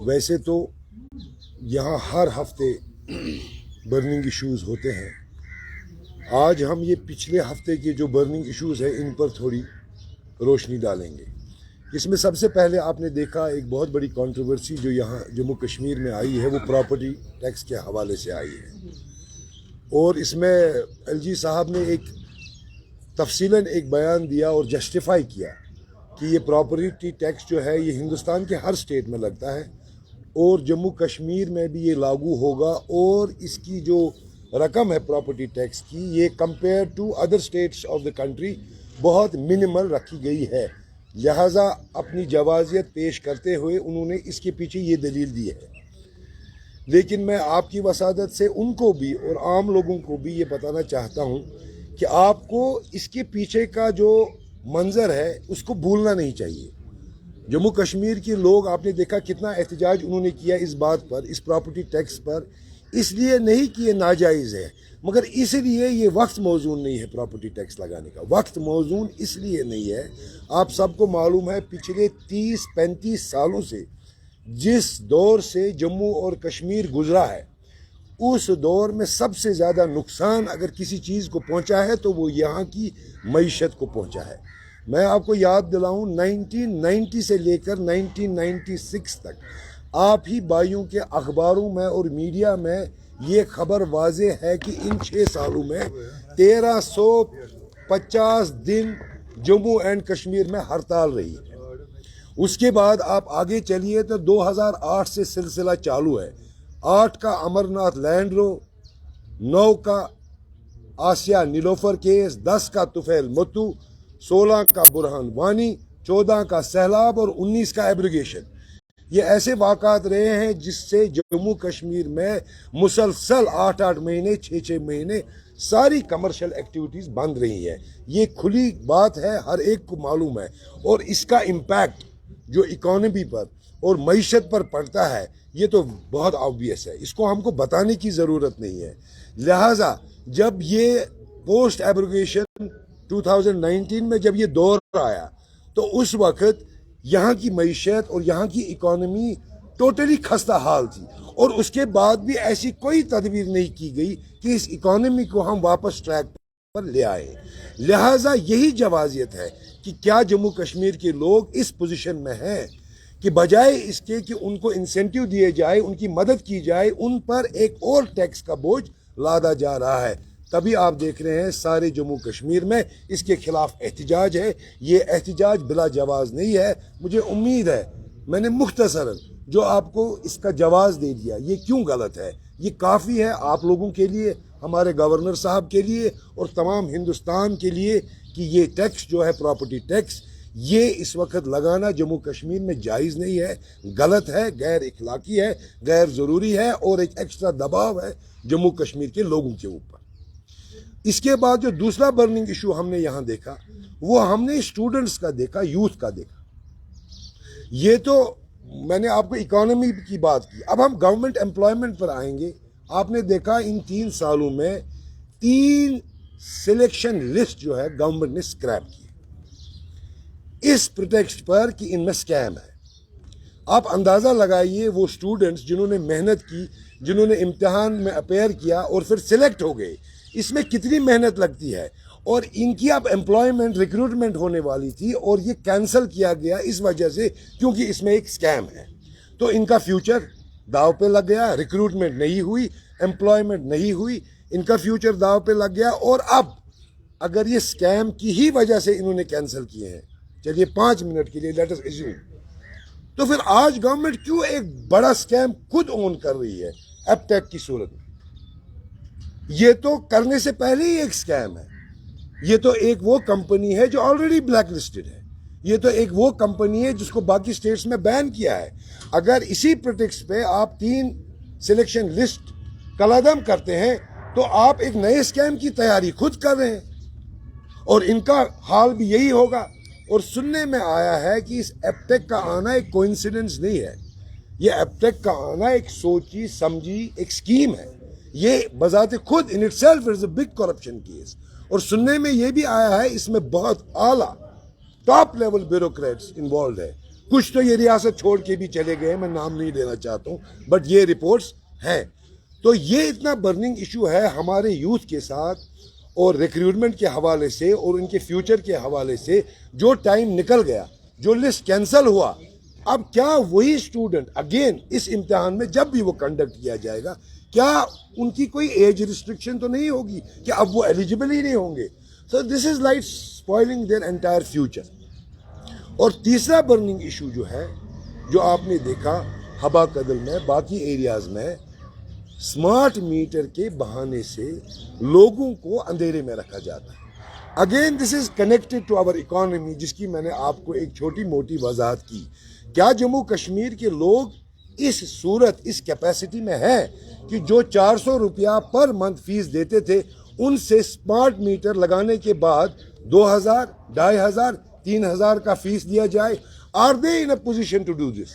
ویسے تو یہاں ہر ہفتے برننگ ایشوز ہوتے ہیں. آج ہم یہ پچھلے ہفتے کے جو برننگ ایشوز ہیں ان پر تھوڑی روشنی ڈالیں گے. اس میں سب سے پہلے آپ نے دیکھا ایک بہت بڑی کنٹروورسی جو یہاں جموں کشمیر میں آئی ہے وہ پراپرٹی ٹیکس کے حوالے سے آئی ہے. اور اس میں ایل جی صاحب نے ایک تفصیلاً ایک بیان دیا اور جسٹیفائی کیا کہ یہ پراپرٹی ٹیکس جو ہے یہ ہندوستان کے ہر اسٹیٹ میں لگتا ہے اور جموں کشمیر میں بھی یہ لاگو ہوگا، اور اس کی جو رقم ہے پراپرٹی ٹیکس کی یہ compare to other states of the country بہت منیمل رکھی گئی ہے. لہٰذا اپنی جوازیت پیش کرتے ہوئے انہوں نے اس کے پیچھے یہ دلیل دی ہے. لیکن میں آپ کی وسادت سے ان کو بھی اور عام لوگوں کو بھی یہ بتانا چاہتا ہوں کہ آپ کو اس کے پیچھے کا جو منظر ہے اس کو بھولنا نہیں چاہیے. جموں کشمیر کے لوگ آپ نے دیکھا کتنا احتجاج انہوں نے کیا اس بات پر، اس پراپرٹی ٹیکس پر، اس لیے نہیں کہ یہ ناجائز ہے مگر اس لیے یہ وقت موزون نہیں ہے. پراپرٹی ٹیکس لگانے کا وقت موزون اس لیے نہیں ہے. آپ سب کو معلوم ہے پچھلے 30-35 سالوں سے جس دور سے جموں اور کشمیر گزرا ہے اس دور میں سب سے زیادہ نقصان اگر کسی چیز کو پہنچا ہے تو وہ یہاں کی معیشت کو پہنچا ہے. میں آپ کو یاد دلاؤں 1990 سے لے کر 1996 تک آپ ہی بھائیوں کے اخباروں میں اور میڈیا میں یہ خبر واضح ہے کہ ان 6 سالوں میں 1350 دن جموں اینڈ کشمیر میں ہڑتال رہی ہے. اس کے بعد آپ آگے چلیے تو 2008 سے سلسلہ چالو ہے. 8 کا امرناتھ لینڈ رو، 9 کا آسیہ نیلوفر کیس، 10 کا طفیل متو، 16 کا برہان وانی، 14 کا سیلاب اور 19 کا ایبریگیشن. یہ ایسے واقعات رہے ہیں جس سے جموں کشمیر میں مسلسل 8-8 مہینے 6-6 مہینے ساری کمرشل ایکٹیویٹیز بند رہی ہیں. یہ کھلی بات ہے، ہر ایک کو معلوم ہے. اور اس کا امپیکٹ جو اکانومی پر اور معیشت پر پڑتا ہے یہ تو بہت آبویس ہے، اس کو ہم کو بتانے کی ضرورت نہیں ہے. لہٰذا جب یہ پوسٹ ایبروگیشن 2019 میں جب یہ دور آیا تو اس وقت یہاں کی معیشت اور یہاں کی اکانومی ٹوٹلی خستہ حال تھی، اور اس کے بعد بھی ایسی کوئی تدبیر نہیں کی گئی کہ اس اکانومی کو ہم واپس ٹریک پر لے آئے. لہٰذا یہی جوازیت ہے کہ کیا جموں کشمیر کے لوگ اس پوزیشن میں ہیں کہ بجائے اس کے کہ ان کو انسینٹیو دیے جائے، ان کی مدد کی جائے، ان پر ایک اور ٹیکس کا بوجھ لادا جا رہا ہے. تبھی آپ دیکھ رہے ہیں سارے جموں کشمیر میں اس کے خلاف احتجاج ہے. یہ احتجاج بلا جواز نہیں ہے. مجھے امید ہے میں نے مختصراً جو آپ کو اس کا جواز دے دیا یہ کیوں غلط ہے، یہ کافی ہے آپ لوگوں کے لیے، ہمارے گورنر صاحب کے لیے اور تمام ہندوستان کے لیے کہ یہ ٹیکس جو ہے پراپرٹی ٹیکس یہ اس وقت لگانا جموں کشمیر میں جائز نہیں ہے، غلط ہے، غیر اخلاقی ہے، غیر ضروری ہے اور ایک ایکسٹرا دباؤ ہے جموں کشمیر کے لوگوں کے اوپر. اس کے بعد جو دوسرا برننگ ایشو ہم نے یہاں دیکھا وہ ہم نے اسٹوڈنٹس کا دیکھا، یوتھ کا دیکھا. یہ تو میں نے آپ کو اکانومی کی بات کی. اب ہم گورنمنٹ امپلائمنٹ پر آئیں گے. آپ نے دیکھا ان 3 سالوں میں 3 سلیکشن لسٹ جو ہے گورنمنٹ نے سکریپ کی اس پریٹیکسٹ پر کہ ان میں سکیم ہے. آپ اندازہ لگائیے وہ اسٹوڈنٹس جنہوں نے محنت کی، جنہوں نے امتحان میں اپیئر کیا اور پھر سلیکٹ ہو گئے، اس میں کتنی محنت لگتی ہے. اور ان کی اب امپلائمنٹ ریکروٹمنٹ ہونے والی تھی اور یہ کینسل کیا گیا اس وجہ سے کیونکہ اس میں ایک سکیم ہے. تو ان کا فیوچر داؤ پہ لگ گیا، ریکروٹمنٹ نہیں ہوئی، امپلائمنٹ نہیں ہوئی، ان کا فیوچر داؤ پہ لگ گیا. اور اب اگر یہ سکیم کی ہی وجہ سے انہوں نے کینسل کیے ہیں، چلیے 5 منٹ کے لیے لیٹ اس ایزیوم، تو پھر آج گورنمنٹ کیوں ایک بڑا سکیم خود اون کر رہی ہے ایپ ٹیک کی صورت میں؟ یہ تو کرنے سے پہلے ہی ایک سکیم ہے. یہ تو ایک وہ کمپنی ہے جو آلریڈی بلیک لسٹڈ ہے. یہ تو ایک وہ کمپنی ہے جس کو باقی سٹیٹس میں بین کیا ہے. اگر اسی پریٹیکسٹ پہ آپ 3 سلیکشن لسٹ کالعدم کرتے ہیں تو آپ ایک نئے سکیم کی تیاری خود کر رہے ہیں اور ان کا حال بھی یہی ہوگا. اور سننے میں آیا ہے کہ اس ایپٹیک کا آنا ایک کوئنسیڈنس نہیں ہے، یہ ایپٹیک کا آنا ایک سوچی سمجھی ایک سکیم ہے. یہ بذات خود in it self is a big corruption case. اور سننے میں یہ بھی آیا ہے اس میں بہت اعلیٰ ٹاپ لیول بیوروکریٹس انوالوڈ ہے. کچھ تو یہ ریاست چھوڑ کے بھی چلے گئے, میں نام نہیں لینا چاہتا ہوں, بٹ یہ رپورٹس ہیں. تو یہ اتنا برننگ ایشو ہے ہمارے یوتھ کے ساتھ, اور ریکروٹمنٹ کے حوالے سے اور ان کے فیوچر کے حوالے سے. جو ٹائم نکل گیا, جو لسٹ کینسل ہوا, اب کیا وہی اسٹوڈنٹ اگین اس امتحان میں جب بھی وہ کنڈکٹ کیا جائے گا, کیا ان کی کوئی ایج ریسٹرکشن تو نہیں ہوگی کہ اب وہ ایلیجیبل ہی نہیں ہوں گے؟ So this is like spoiling their entire future. اور تیسرا برننگ ایشو جو ہے, جو آپ نے دیکھا ہبا کدل میں, باقی ایریاز میں, اسمارٹ میٹر کے بہانے سے لوگوں کو اندھیرے میں رکھا جاتا ہے. Again this is connected to our economy, جس کی میں نے آپ کو ایک چھوٹی موٹی وضاحت کی. کیا جموں کشمیر کے لوگ اس صورت, اس کیپیسٹی میں ہیں کہ جو 400 روپیہ پر منتھ فیس دیتے تھے, ان سے اسمارٹ میٹر لگانے کے بعد 2000, 2500, 3000 کا فیس دیا جائے؟ Are they in a position to do this?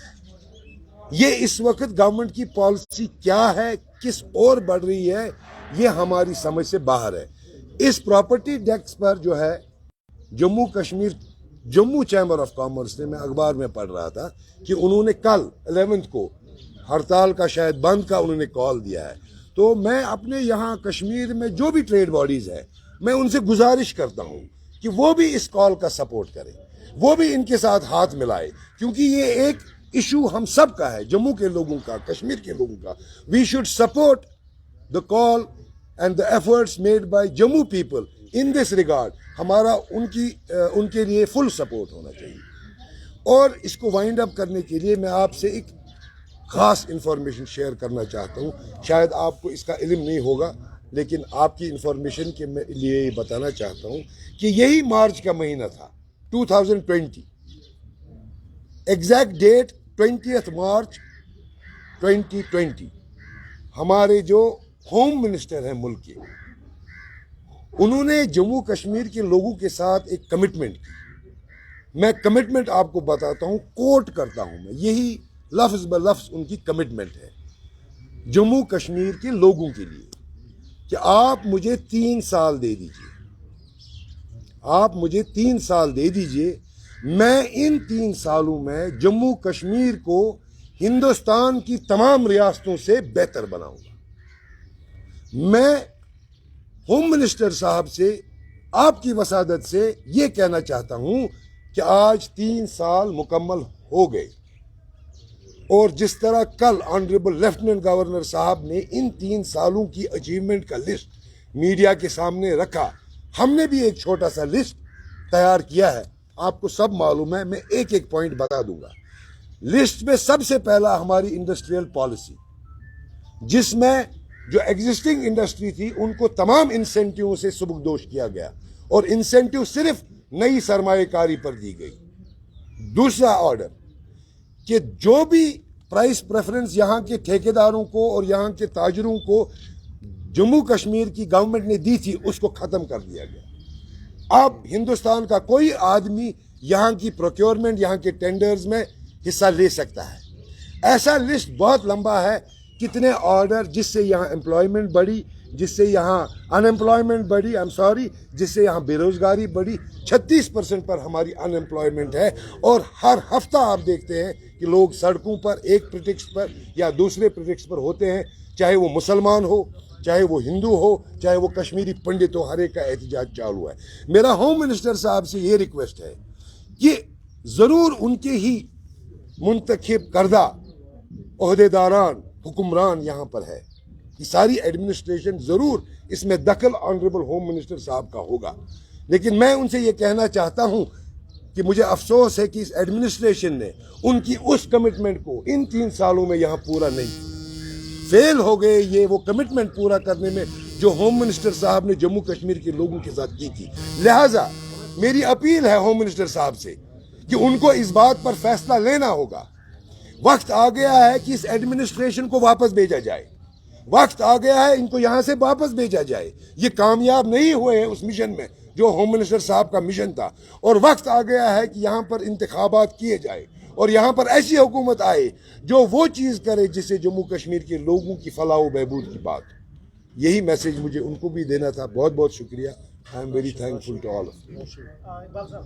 یہ اس وقت گورنمنٹ کی پالیسی کیا ہے, کس اور بڑھ رہی ہے, یہ ہماری سمجھ سے باہر ہے. اس پراپرٹی ٹیکس پر جو ہے Jammu Kashmir, Jammu chamber of commerce نے, میں اخبار میں پڑھ رہا تھا کہ انہوں نے کل 11 کو ہڑتال کا, شاید بند کا انہوں نے کال دیا ہے. تو میں اپنے یہاں کشمیر میں جو بھی ٹریڈ باڈیز ہیں, میں ان سے گزارش کرتا ہوں کہ وہ بھی اس کال کا سپورٹ کریں, وہ بھی ان کے ساتھ ہاتھ ملائے, کیونکہ یہ ایک ایشو ہم سب کا ہے, جموں کے لوگوں کا, کشمیر کے لوگوں کا. We should support the call and the efforts made by Jammu people in this regard. ہمارا ان کے لیے فل سپورٹ ہونا چاہیے. اور اس کو وائنڈ اپ کرنے کے لیے میں آپ سے ایک خاص انفارمیشن شیئر کرنا چاہتا ہوں. شاید آپ کو اس کا علم نہیں ہوگا, لیکن آپ کی انفارمیشن کے لیے یہ بتانا چاہتا ہوں کہ یہی مارچ کا مہینہ تھا 2020, ایگزیکٹ ڈیٹ 20 مارچ 2020. ہمارے جو ہوم منسٹر ہیں ملک کے, انہوں نے جموں کشمیر کے لوگوں کے ساتھ ایک کمٹمنٹ کی. میں کمٹمنٹ آپ کو بتاتا ہوں, کوٹ کرتا ہوں میں, یہی لفظ بلفظ ان کی کمٹمنٹ ہے جموں کشمیر کے لوگوں کے لیے, کہ آپ مجھے 3 سال دے دیجئے, آپ مجھے 3 سال دے دیجئے, میں ان 3 سالوں میں جموں کشمیر کو ہندوستان کی تمام ریاستوں سے بہتر بناؤں گا. میں ہوم منسٹر صاحب سے آپ کی وسادت سے یہ کہنا چاہتا ہوں کہ آج 3 سال مکمل ہو گئے, اور جس طرح کل آنریبل لیفٹیننٹ گورنر صاحب نے ان 3 سالوں کی اچیومنٹ کا لسٹ میڈیا کے سامنے رکھا, ہم نے بھی ایک چھوٹا سا لسٹ تیار کیا ہے. آپ کو سب معلوم ہے, میں ایک ایک پوائنٹ بتا دوں گا. لسٹ میں سب سے پہلا ہماری انڈسٹریل پالیسی, جس میں جو ایگزسٹنگ انڈسٹری تھی ان کو تمام انسینٹیو سے سبکدوش کیا گیا, اور انسینٹیو صرف نئی سرمایہ کاری پر دی گئی. دوسرا آرڈر کہ جو بھی پرائس پریفرنس یہاں کے ٹھیکیداروں کو اور یہاں کے تاجروں کو جموں کشمیر کی گورنمنٹ نے دی تھی, اس کو ختم کر دیا گیا. اب ہندوستان کا کوئی آدمی یہاں کی پروکیورمنٹ, یہاں کے ٹینڈرز میں حصہ لے سکتا ہے. ایسا لسٹ بہت لمبا ہے, کتنے آرڈر, جس سے یہاں امپلائمنٹ بڑھی, جس سے یہاں ان امپلائمنٹ بڑھی, جس سے یہاں بے روزگاری بڑھی. 36% پر ہماری ان امپلائمنٹ ہے, اور ہر ہفتہ آپ دیکھتے ہیں کہ لوگ سڑکوں پر ایک پریٹیکسٹ پر یا دوسرے پریٹیکسٹ پر ہوتے ہیں, چاہے وہ مسلمان ہو, چاہے وہ ہندو ہو, چاہے وہ کشمیری پنڈت ہو, ہر ایک کا احتجاج چالو ہے. میرا ہوم منسٹر صاحب سے یہ ریکویسٹ ہے کہ ضرور ان کے ہی منتخب کردہ عہدیداران, حکمران یہاں پر ہے, یہ ساری ایڈمنسٹریشن ضرور اس میں دخل آنریبل ہوم منسٹر صاحب کا ہوگا. لیکن میں ان سے یہ کہنا چاہتا ہوں کہ مجھے افسوس ہے کہ اس ایڈمنسٹریشن نے ان کی اس کمٹمنٹ کو ان 3 سالوں میں یہاں پورا نہیں کیا. فیل ہو گئے یہ وہ کمٹمنٹ پورا کرنے میں جو ہوم منسٹر صاحب نے جموں کشمیر کے لوگوں کے ساتھ کی تھی. لہٰذا میری اپیل ہے ہوم منسٹر صاحب سے کہ ان کو اس بات پر فیصلہ لینا ہوگا. وقت آ گیا ہے کہ اس ایڈمنسٹریشن کو واپس بھیجا جائے, وقت آ گیا ہے ان کو یہاں سے واپس بھیجا جائے. یہ کامیاب نہیں ہوئے ہیں اس مشن میں جو ہوم منسٹر صاحب کا مشن تھا, اور وقت آ گیا ہے کہ یہاں پر انتخابات کیے جائے اور یہاں پر ایسی حکومت آئے جو وہ چیز کرے جس سے جموں کشمیر کے لوگوں کی فلاح و بہبود کی بات. یہی میسج مجھے ان کو بھی دینا تھا. بہت بہت شکریہ. I am very thankful to all of you.